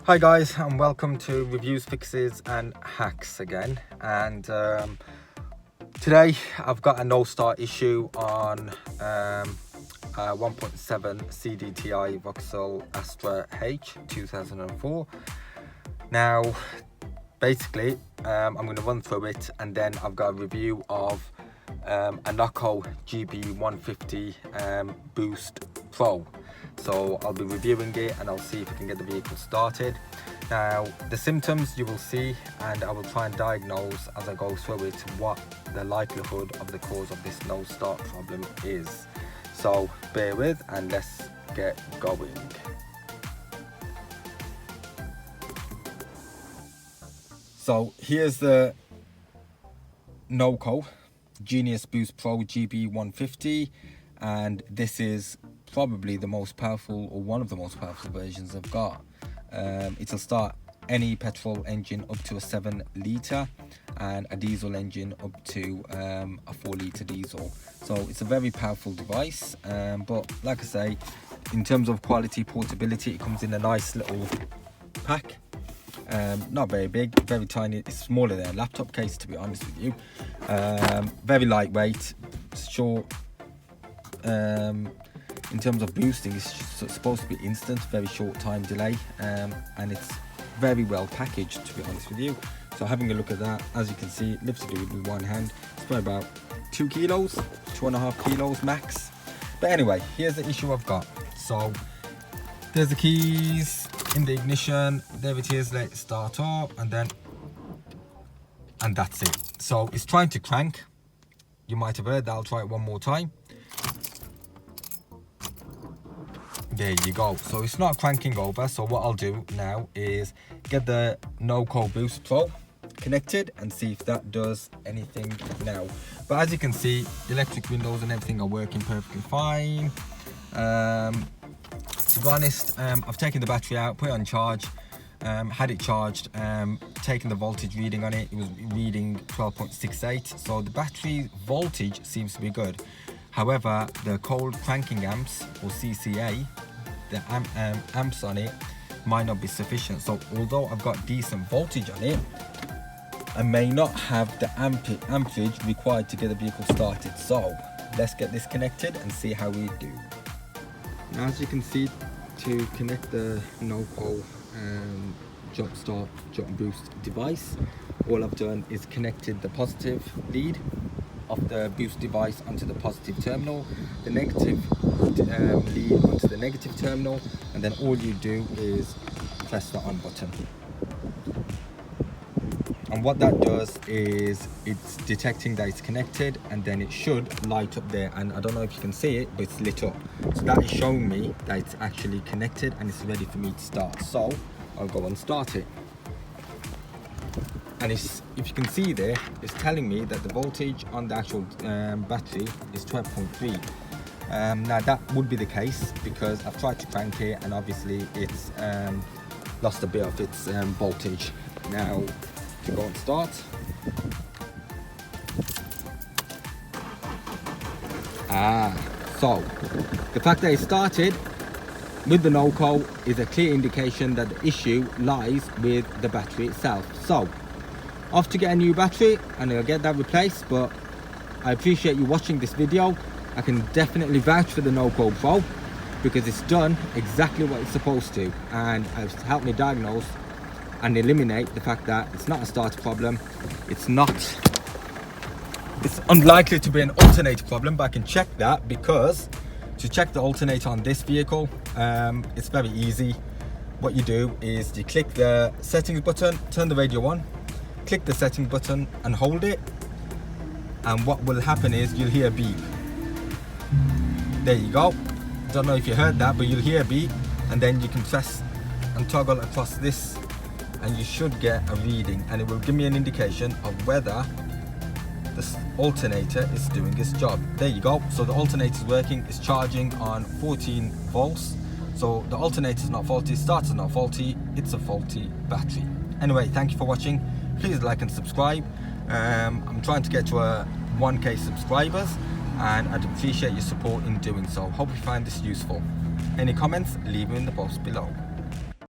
Hi guys, and welcome to Reviews, Fixes and Hacks again. And today I've got a no start issue on a 1.7 CDTI Vauxhall Astra H 2004. Now basically I'm going to run through it, and then I've got a review of a Noco GB150 Boost Pro. So I'll be reviewing it and I'll see if I can get the vehicle started. Now the symptoms you will see, and I will try and diagnose as I go through it what the likelihood of the cause of this no start problem is. So bear with and let's get going. So here's the Noco Genius Boost Pro GB150, and this is probably the most powerful, or one of the most powerful versions I've got. It'll start any petrol engine up to a 7 litre and a diesel engine up to a 4 litre diesel. So it's a very powerful device, but like I say, in terms of quality, portability, it comes in a nice little pack. Not very big, very tiny. It's smaller than a laptop case, to be honest with you. Very lightweight, short. In terms of boosting, it's supposed to be instant, very short time delay, and it's very well packaged, to be honest with you. So having a look at that, as you can see, it lifts it with one hand. It's probably about 2 kilos, 2.5 kilos max. But anyway, here's the issue I've got. So there's the keys in the ignition, there it is, let it start up, and that's it. So it's trying to crank. You might have heard that. I'll try it one more time. There you go. So it's not cranking over. So what I'll do now is get the Noco Boost Pro connected and see if that does anything now. But as you can see, the electric windows and everything are working perfectly fine. To be honest, I've taken the battery out, put it on charge, had it charged, taken the voltage reading on it. It was reading 12.68, so the battery voltage seems to be good. However, the cold cranking amps, or CCA, the amps on it might not be sufficient. So although I've got decent voltage on it, I may not have the amperage required to get the vehicle started. So let's get this connected and see how we do. Now, as you can see, to connect the Noco jump start, jump boost device, all I've done is connected the positive lead of the boost device onto the positive terminal, the negative lead onto the negative terminal, and then all you do is press the on button. And what that does is it's detecting that it's connected, and then it should light up there. And I don't know if you can see it, but it's lit up. So that is showing me that it's actually connected and it's ready for me to start. So I'll go and start it. And if you can see there, it's telling me that the voltage on the actual battery is 12.3. Now that would be the case because I've tried to crank it and obviously it's lost a bit of its voltage. Now to go and start. So the fact that it started with the Noco is a clear indication that the issue lies with the battery itself. So off to get a new battery and I'll get that replaced. But I appreciate you watching this video. I can definitely vouch for the Noco Pro because it's done exactly what it's supposed to, and it's helped me diagnose and eliminate the fact that it's not a starter problem. It's unlikely to be an alternator problem, but I can check that because to check the alternator on this vehicle, it's very easy. What you do is you click the settings button, turn the radio on, click the setting button and hold it, and what will happen is you'll hear a beep. There you go. Don't know if you heard that, but you'll hear a beep, and then you can press and toggle across this and you should get a reading, and it will give me an indication of whether the alternator is doing its job. There you go. So the alternator is working, it's charging on 14 volts. So the alternator is not faulty, starter's not faulty, it's a faulty battery. Anyway, thank you for watching. Please like and subscribe. I'm trying to get to 1K subscribers, and I'd appreciate your support in doing so. Hope you find this useful. Any comments, leave them in the box below.